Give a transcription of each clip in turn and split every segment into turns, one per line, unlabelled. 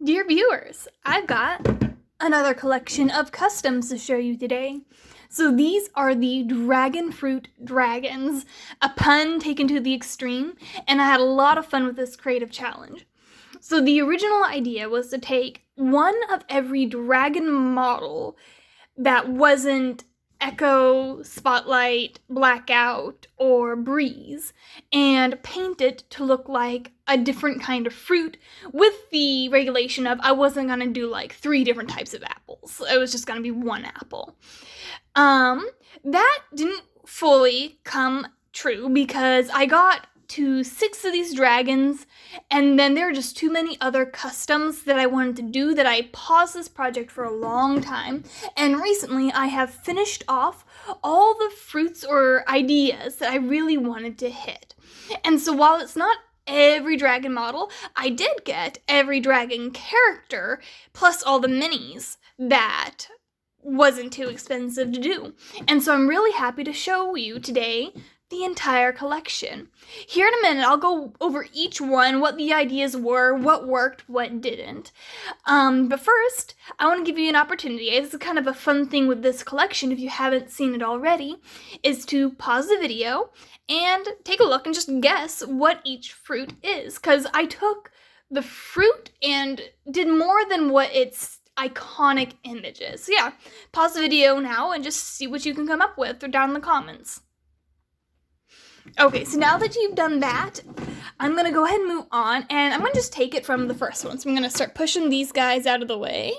Dear viewers, I've got another collection of customs to show you today. So these are the Dragonfruit dragons, a pun taken to the extreme, and I had a lot of fun with this creative challenge. So the original idea was to take one of every dragon model that wasn't Echo, Spotlight, Blackout, or Breeze, and paint it to look like a different kind of fruit with the regulation of I wasn't going to do like 3 different types of apples. It was just going to be one apple. That didn't fully come true because I got to 6 of these dragons, and then there are just too many other customs that I wanted to do that I paused this project for a long time, and recently I have finished off all the fruits or ideas that I really wanted to hit. And so while it's not every dragon model, I did get every dragon character plus all the minis that wasn't too expensive to do. And so I'm really happy to show you today the entire collection. Here in a minute, I'll go over each one, what the ideas were, what worked, what didn't. But first, I want to give you an opportunity. This is kind of a fun thing with this collection, if you haven't seen it already, is to pause the video and take a look and just guess what each fruit is. Because I took the fruit and did more than what its iconic image is. So yeah, pause the video now and just see what you can come up with or down in the comments. Okay, so now that you've done that, I'm going to go ahead and move on, and I'm going to just take it from the first one. So I'm going to start pushing these guys out of the way,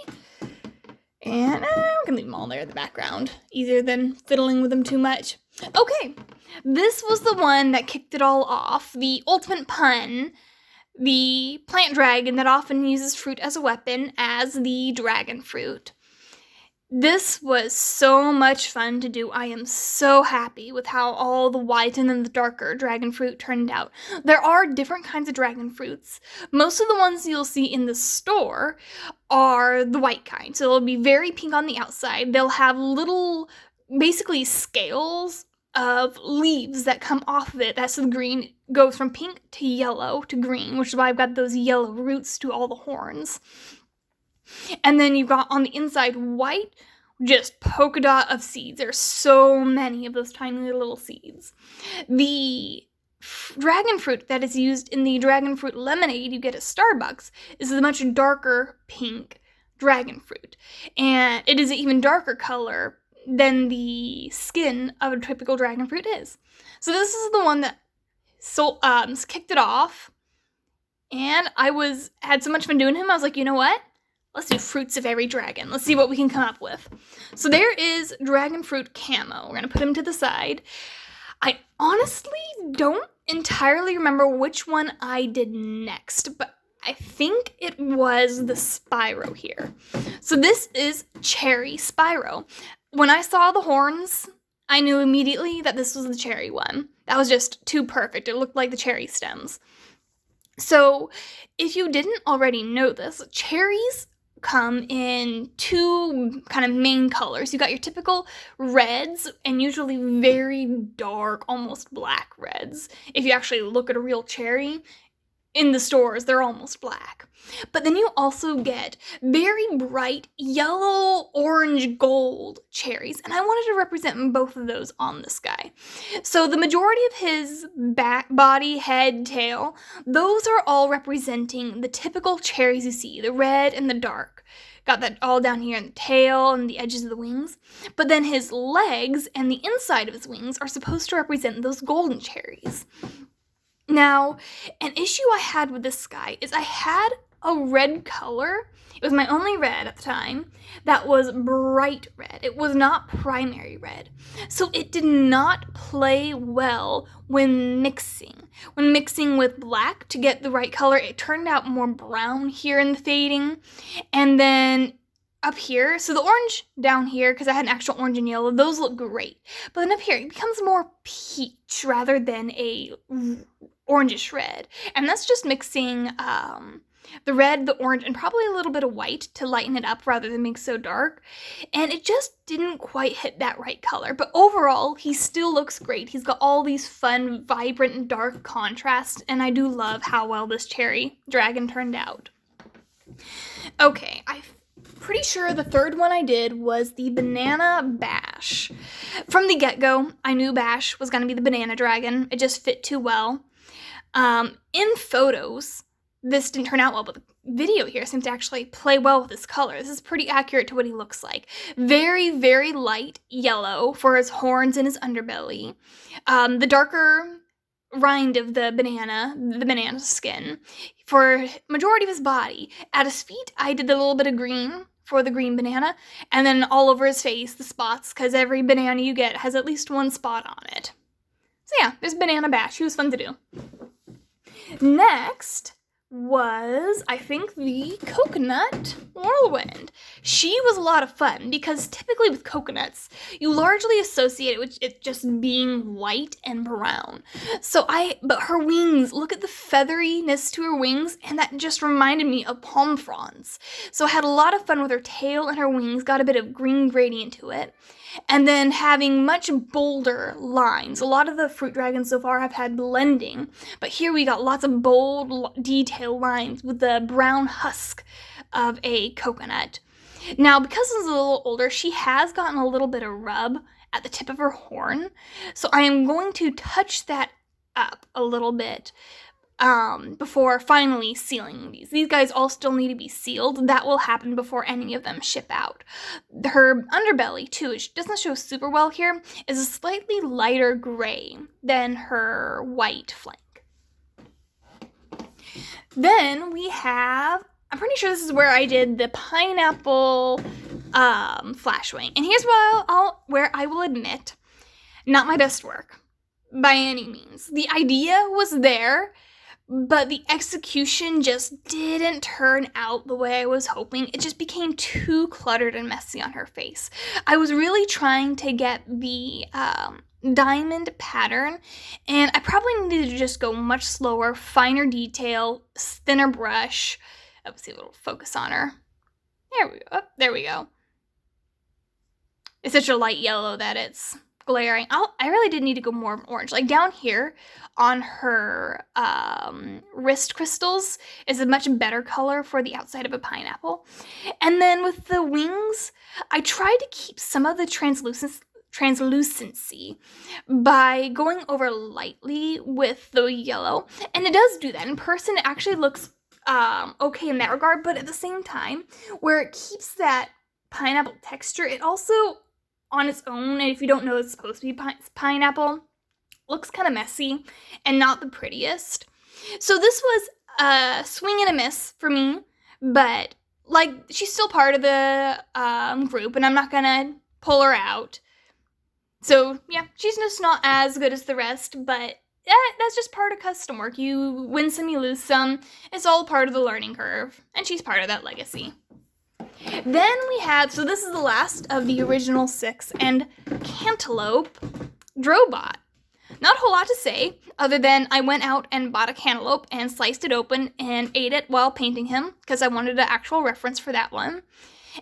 and we can leave them all there in the background. Easier than fiddling with them too much. Okay, this was the one that kicked it all off, the ultimate pun, the plant dragon that often uses fruit as a weapon as the Dragonfruit. This was so much fun to do. I am so happy with how all the white and then the darker dragon fruit turned out. There are different kinds of dragon fruits. Most of the ones you'll see in the store are the white kind. So they'll be very pink on the outside. They'll have little, basically scales of leaves that come off of it. That's the green, goes from pink to yellow to green, which is why I've got those yellow roots to all the horns. And then you've got on the inside white, just polka dot of seeds. There's so many of those tiny little seeds. The dragon fruit that is used in the dragon fruit lemonade you get at Starbucks is the much darker pink dragon fruit. And it is an even darker color than the skin of a typical dragon fruit is. So this is the one that kicked it off. And I had so much fun doing him. I was like, you know what? Let's do fruits of every dragon. Let's see what we can come up with. So there is Dragonfruit Camo. We're going to put him to the side. I honestly don't entirely remember which one I did next, but I think it was the Spyro here. So this is Cherry Spyro. When I saw the horns, I knew immediately that this was the cherry one. That was just too perfect. It looked like the cherry stems. So if you didn't already know this, cherries come in 2 kind of main colors. You got your typical reds and usually very dark, almost black reds. If you actually look at a real cherry, in the stores, they're almost black. But then you also get very bright yellow, orange, gold cherries, and I wanted to represent both of those on this guy. So the majority of his body, head, tail, those are all representing the typical cherries you see, the red and the dark. Got that all down here in the tail and the edges of the wings. But then his legs and the inside of his wings are supposed to represent those golden cherries. Now, an issue I had with this guy is I had a red color. It was my only red at the time that was bright red. It was not primary red. So it did not play well when mixing. When mixing with black to get the right color, it turned out more brown here in the fading. And then up here, so the orange down here, because I had an actual orange and yellow, those look great. But then up here, it becomes more peach rather than a orangish red. And that's just mixing the red, the orange, and probably a little bit of white to lighten it up rather than make it so dark. And it just didn't quite hit that right color. But overall, he still looks great. He's got all these fun, vibrant, and dark contrasts, and I do love how well this cherry dragon turned out. Okay, I'm pretty sure the third one I did was the Banana Bash. From the get-go, I knew Bash was going to be the banana dragon. It just fit too well. In photos, this didn't turn out well, but the video here seems to actually play well with his color. This is pretty accurate to what he looks like. Very, very light yellow for his horns and his underbelly. The darker rind of the banana skin for majority of his body. At his feet, I did a little bit of green for the green banana, and then all over his face, the spots, because every banana you get has at least one spot on it. So yeah, there's Banana Bash. He was fun to do. Next was, I think, the Coconut Whirlwind. She was a lot of fun because typically with coconuts, you largely associate it with it just being white and brown. But her wings, look at the featheriness to her wings, and that just reminded me of palm fronds. So I had a lot of fun with her tail and her wings, got a bit of green gradient to it. And then having much bolder lines. A lot of the fruit dragons so far have had blending, but here we got lots of bold detail lines with the brown husk of a coconut. Now, because she's a little older, she has gotten a little bit of rub at the tip of her horn, so I am going to touch that up a little bit before finally sealing these. These guys all still need to be sealed. That will happen before any of them ship out. Her underbelly, too, which doesn't show super well here, is a slightly lighter gray than her white flank. Then we have, I'm pretty sure this is where I did the pineapple flashwing. And here's where I will admit, not my best work by any means. The idea was there, but the execution just didn't turn out the way I was hoping. It just became too cluttered and messy on her face. I was really trying to get the diamond pattern, and I probably needed to just go much slower, finer detail, thinner brush. Let's see if it'll focus on her. There we go. It's such a light yellow that it's glaring. I really did need to go more orange. Like down here on her wrist crystals is a much better color for the outside of a pineapple. And then with the wings, I tried to keep some of the translucency by going over lightly with the yellow. And it does do that. In person, it actually looks okay in that regard, but at the same time, where it keeps that pineapple texture, it also on its own, and if you don't know it's supposed to be pineapple, looks kind of messy and not the prettiest. So this was a swing and a miss for me, but like she's still part of the group, and I'm not gonna pull her out. So yeah, she's just not as good as the rest, but that's just part of custom work. You win some, you lose some. It's all part of the learning curve, and she's part of that legacy. Then we had, so this is the last of the original 6, and Cantaloupe Drobot. Not a whole lot to say, other than I went out and bought a cantaloupe and sliced it open and ate it while painting him, because I wanted an actual reference for that one.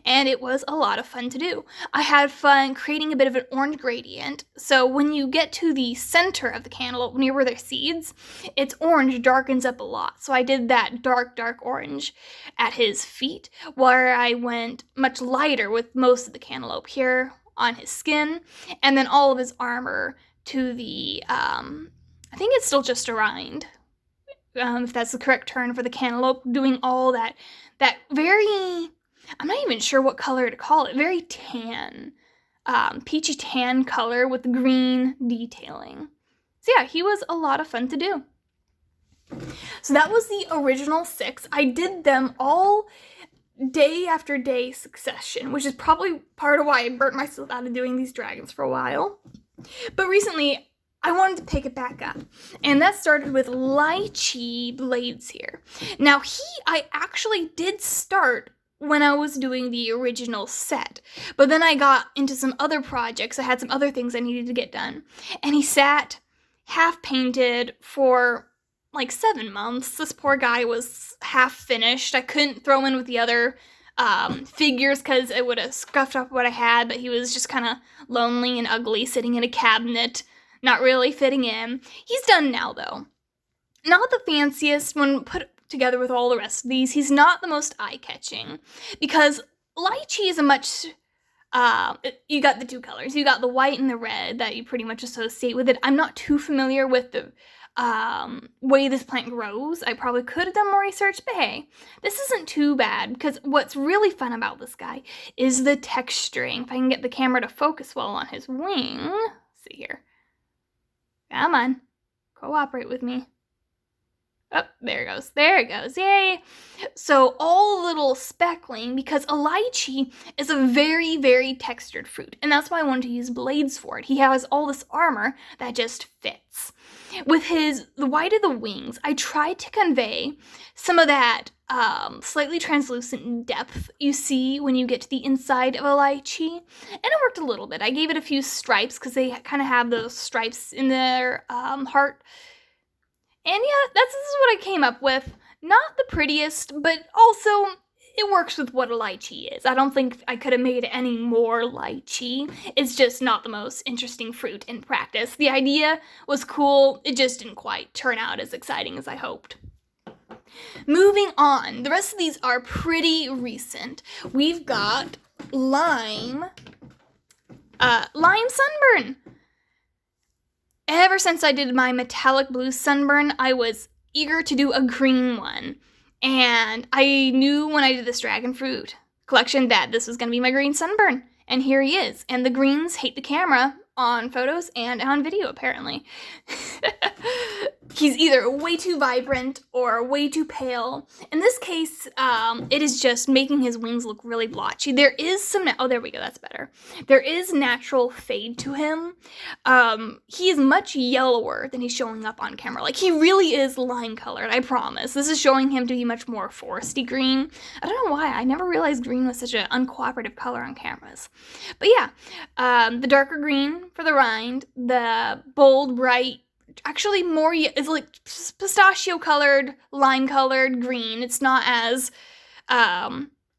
And it was a lot of fun to do. I had fun creating a bit of an orange gradient. So when you get to the center of the cantaloupe, near where there's seeds, its orange darkens up a lot. So I did that dark orange at his feet, where I went much lighter with most of the cantaloupe here on his skin, and then all of his armor to the, I think it's still just a rind, if that's the correct term for the cantaloupe, doing all that very, I'm not even sure what color to call it, very tan, peachy tan color with green detailing. So yeah, he was a lot of fun to do. So that was the original 6. I did them all day after day succession, which is probably part of why I burnt myself out of doing these dragons for a while. But recently, I wanted to pick it back up, and that started with Lychee Blades here. Now, I actually did start when I was doing the original set, but then I got into some other projects. I had some other things I needed to get done, and he sat half painted for like 7 months. This poor guy was half finished. I couldn't throw in with the other figures because it would have scuffed up what I had, but he was just kind of lonely and ugly sitting in a cabinet, not really fitting in. He's done now though. Not the fanciest. When together with all the rest of these, he's not the most eye-catching because lychee is a much... you got the two colors. You got the white and the red that you pretty much associate with it. I'm not too familiar with the way this plant grows. I probably could have done more research, but hey, this isn't too bad because what's really fun about this guy is the texturing. If I can get the camera to focus well on his wing. Let's see here. Come on. Cooperate with me. Oh, there it goes. There it goes. Yay. So all little speckling, because a lychee is a very, very textured fruit. And that's why I wanted to use blades for it. He has all this armor that just fits. With the white of the wings, I tried to convey some of that slightly translucent depth you see when you get to the inside of a lychee. And it worked a little bit. I gave it a few stripes because they kind of have those stripes in their heart. And yeah, this is what I came up with. Not the prettiest, but also it works with what a lychee is. I don't think I could have made any more lychee. It's just not the most interesting fruit in practice. The idea was cool, it just didn't quite turn out as exciting as I hoped. Moving on, the rest of these are pretty recent. We've got lime sunburn. Ever since I did my metallic blue sunburn, I was eager to do a green one. And I knew when I did this Dragonfruit collection that this was going to be my green sunburn. And here he is. And the greens hate the camera on photos and on video, apparently. He's either way too vibrant or way too pale. In this case, it is just making his wings look really blotchy. There is some... oh, there we go. That's better. There is natural fade to him. He is much yellower than he's showing up on camera. Like, he really is lime colored, I promise. This is showing him to be much more foresty green. I don't know why. I never realized green was such an uncooperative color on cameras. But yeah, the darker green for the rind, the bold, bright, actually more, it's like pistachio colored, lime colored green. It's not as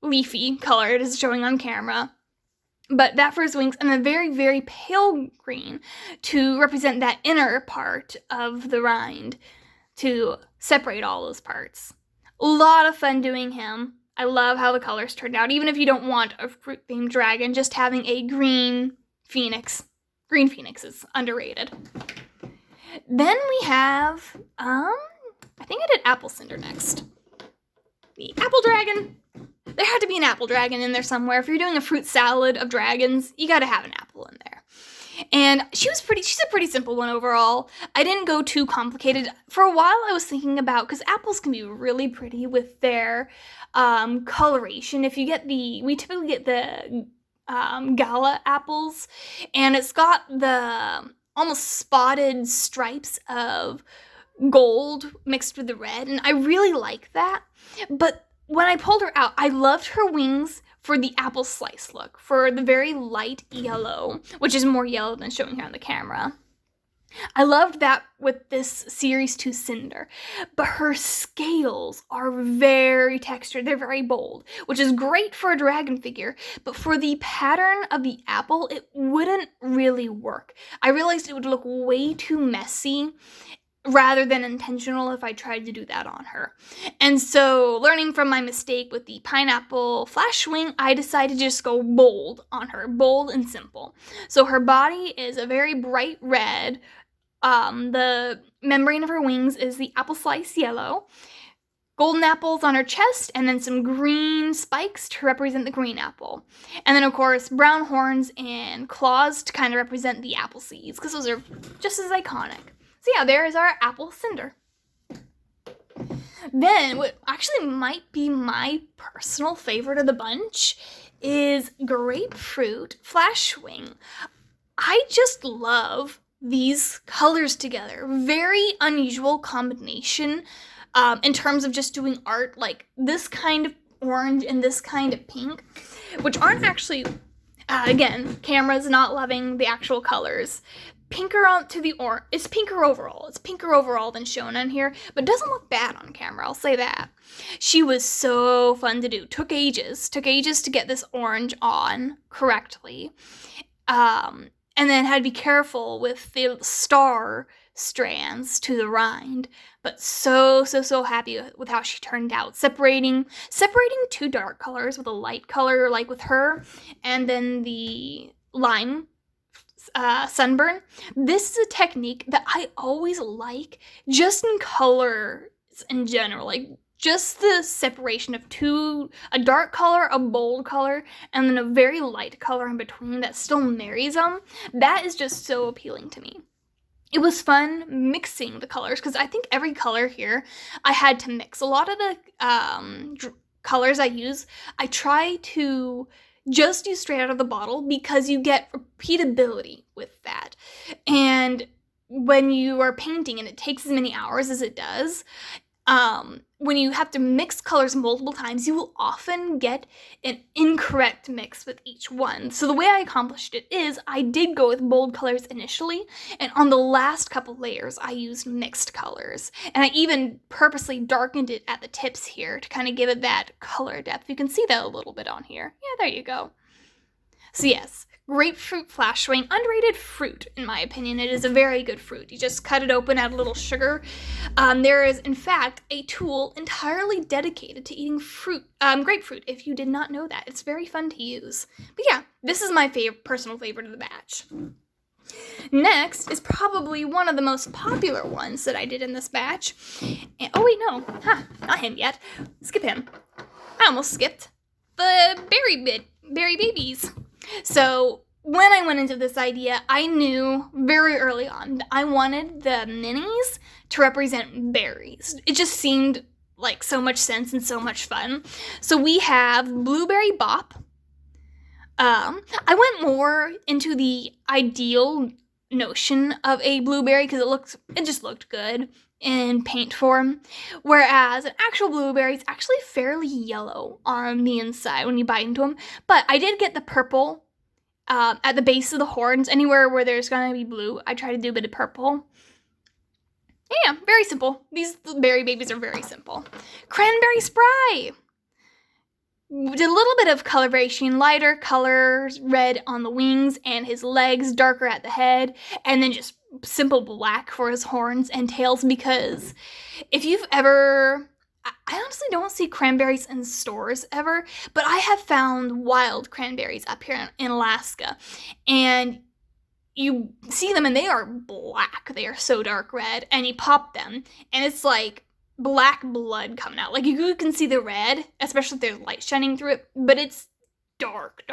leafy colored as showing on camera. But that for his wings, and a very, very pale green to represent that inner part of the rind to separate all those parts. A lot of fun doing him. I love how the colors turned out. Even if you don't want a fruit-themed dragon, just having a green phoenix. Green phoenix is underrated. Then we have, I think I did apple cinder next. The apple dragon. There had to be an apple dragon in there somewhere. If you're doing a fruit salad of dragons, you gotta have an apple in there. And she's a pretty simple one overall. I didn't go too complicated. For a while I was thinking about, because apples can be really pretty with their coloration. If you get we typically get the gala apples, and it's got the almost spotted stripes of gold mixed with the red, and I really like that. But when I pulled her out, I loved her wings for the apple slice look, for the very light yellow, which is more yellow than showing here on the camera. I loved that with this Series 2 Cinder, but her scales are very textured, they're very bold, which is great for a dragon figure, but for the pattern of the apple, it wouldn't really work. I realized it would look way too messy rather than intentional if I tried to do that on her. And so, learning from my mistake with the pineapple flash wing, I decided to just go bold on her, bold and simple. So her body is a very bright red. The membrane of her wings is the apple slice yellow. Golden apples on her chest, and then some green spikes to represent the green apple. And then, of course, brown horns and claws to kind of represent the apple seeds, because those are just as iconic. So yeah, there is our apple cinder. Then, what actually might be my personal favorite of the bunch is grapefruit flashwing. I just love these colors together. Very unusual combination in terms of just doing art, like this kind of orange and this kind of pink, which aren't actually, again, camera's not loving the actual colors. Pinker onto the orange. It's pinker overall. It's pinker overall than shown on here, but it doesn't look bad on camera, I'll say that. She was so fun to do. Took ages to get this orange on correctly. And then had to be careful with the star strands to the rind, but so happy with how she turned out. Separating two dark colors with a light color, like with her, and then the lime sunburn. This is a technique that I always like, just in colors in general, like just the separation of a dark color, a bold color, and then a very light color in between that still marries them. That is just so appealing to me. It was fun mixing the colors, because I think every color here I had to mix. A lot of the colors I use, I try to just use straight out of the bottle, because you get repeatability with that. And when you are painting and it takes as many hours as it does, when you have to mix colors multiple times, you will often get an incorrect mix with each one. So the way I accomplished it is I did go with bold colors initially, and on the last couple layers, I used mixed colors. And I even purposely darkened it at the tips here to kind of give it that color depth. You can see that a little bit on here. Yeah, there you go. So yes, grapefruit flash swing, underrated fruit in my opinion. It is a very good fruit. You just cut it open, add a little sugar. There is in fact a tool entirely dedicated to eating grapefruit, if you did not know that. It's very fun to use. But yeah, this is my personal favorite of the batch. Next is probably one of the most popular ones that I did in this batch. And, oh wait, no, not him yet. Skip him. I almost skipped the berry babies. So when I went into this idea, I knew very early on that I wanted the minis to represent berries. It just seemed like so much sense and so much fun. So we have Blueberry Bop. I went more into the ideal notion of a blueberry because it just looked good in paint form, whereas an actual blueberry is actually fairly yellow on the inside when you bite into them. But I did get the purple at the base of the horns. Anywhere where there's gonna be blue, I try to do a bit of purple. Yeah, very simple. These berry babies are very simple. Cranberry Spry. Did a little bit of color variation, lighter colors, red on the wings and his legs, darker at the head, and then just simple black for his horns and tails, because if you've ever, I honestly don't see cranberries in stores ever, but I have found wild cranberries up here in Alaska, and you see them and they are black. They are so dark red, and you pop them and it's like black blood coming out. Like you can see the red, especially if there's light shining through it, but it's dark.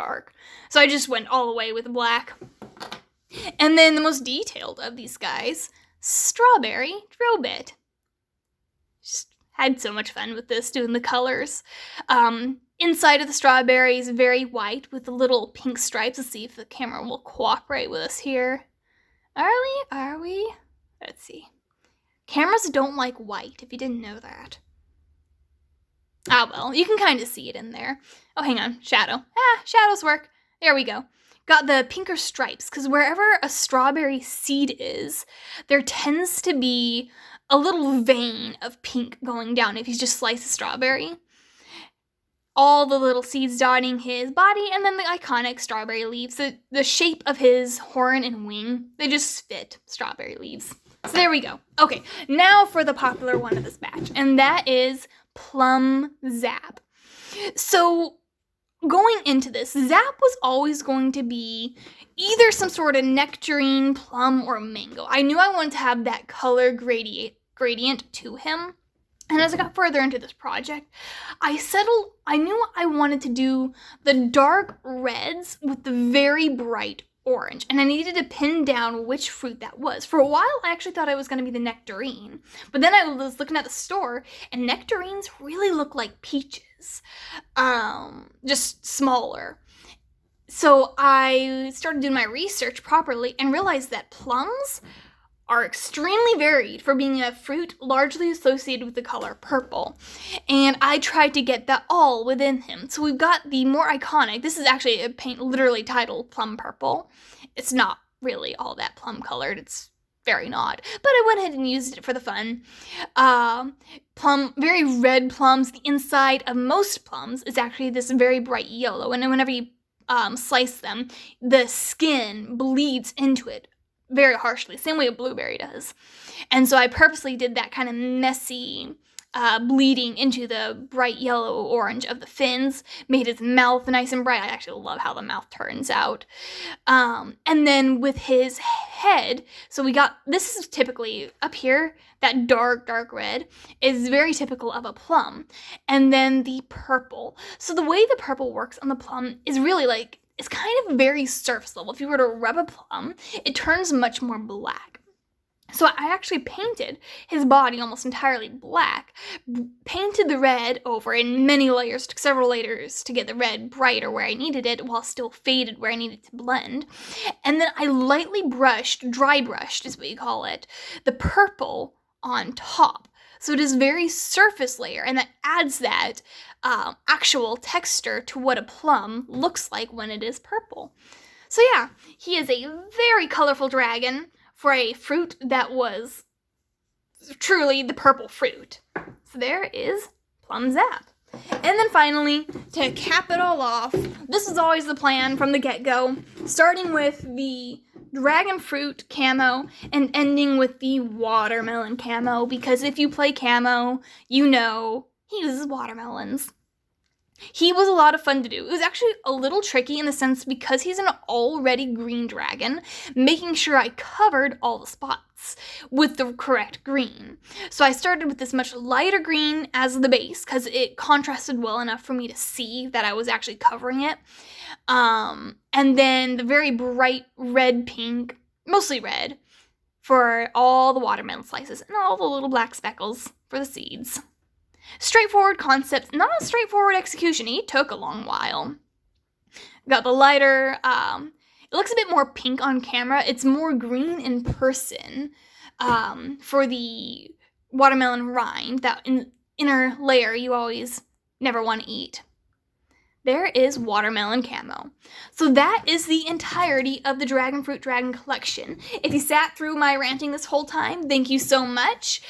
So I just went all the way with black. And then the most detailed of these guys, Strawberry Drobit. Just had so much fun with this, doing the colors. Inside of the strawberry is very white with the little pink stripes. Let's see if the camera will cooperate with us here. Are we? Let's see. Cameras don't like white, if you didn't know that. Ah, well, you can kind of see it in there. Oh, hang on. Shadow. Shadows work. There we go. Got the pinker stripes, because wherever a strawberry seed is, there tends to be a little vein of pink going down if you just slice a strawberry. All the little seeds dotting his body, and then the iconic strawberry leaves. The shape of his horn and wing, they just fit strawberry leaves. So there we go. Okay, now for the popular one of this batch, and that is Plum Zap. So going into this, Zap was always going to be either some sort of nectarine, plum, or mango. I knew I wanted to have that color gradient to him. And as I got further into this project, I knew I wanted to do the dark reds with the very bright orange, and I needed to pin down which fruit that was. For a while, I actually thought it was going to be the nectarine, but then I was looking at the store, and nectarines really look like peaches, just smaller. So I started doing my research properly and realized that plums are extremely varied for being a fruit largely associated with the color purple. And I tried to get that all within him. So we've got the more iconic, this is actually a paint literally titled Plum Purple. It's not really all that plum colored, it's very not. But I went ahead and used it for the fun. Very red plums. The inside of most plums is actually this very bright yellow. And then whenever you slice them, the skin bleeds into it very harshly, same way a blueberry does. And so I purposely did that kind of messy bleeding into the bright yellow orange of the fins, made his mouth nice and bright. I actually love how the mouth turns out. And then with his head, so we got, this is typically up here, that dark red is very typical of a plum. And then the purple. So the way the purple works on the plum is really like, it's kind of very surface level. If you were to rub a plum, it turns much more black. So I actually painted his body almost entirely black, painted the red over in many layers, took several layers to get the red brighter where I needed it, while still faded where I needed to blend. And then I lightly brushed, dry brushed is what you call it, the purple on top. So it is very surface layer, and that adds that actual texture to what a plum looks like when it is purple. So yeah, he is a very colorful dragon for a fruit that was truly the purple fruit. So there is Plum Zap. And then finally, to cap it all off, this was always the plan from the get-go, starting with the Dragonfruit camo and ending with the watermelon camo, because if you play camo, you know he uses watermelons. He was a lot of fun to do. It was actually a little tricky in the sense because he's an already green dragon, making sure I covered all the spots with the correct green. So I started with this much lighter green as the base because it contrasted well enough for me to see that I was actually covering it. And then the very bright red pink, mostly red, for all the watermelon slices and all the little black speckles for the seeds. Straightforward concept, not a straightforward execution. He took a long while. Got the lighter, it looks a bit more pink on camera. It's more green in person for the watermelon rind, that inner layer you always never want to eat. There is watermelon camo. So that is the entirety of the Dragonfruit Dragon collection. If you sat through my ranting this whole time, thank you so much.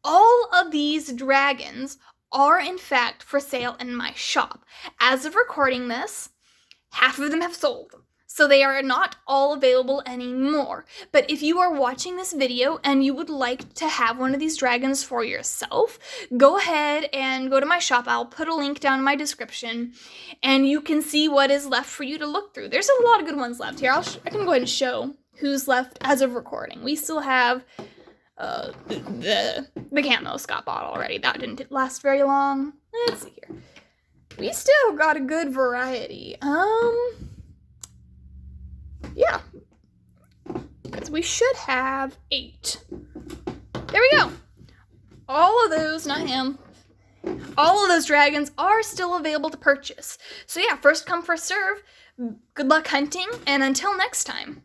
All of these dragons are in fact for sale in my shop. As of recording this, half of them have sold. So they are not all available anymore. But if you are watching this video and you would like to have one of these dragons for yourself, go ahead and go to my shop. I'll put a link down in my description and you can see what is left for you to look through. There's a lot of good ones left here. I can go ahead and show who's left as of recording. We still have the camo Scott bought already. That didn't last very long. Let's see here. We still got a good variety. Yeah. Because we should have 8. There we go. All of those, not him. All of those dragons are still available to purchase. So yeah, first come, first serve. Good luck hunting, and until next time.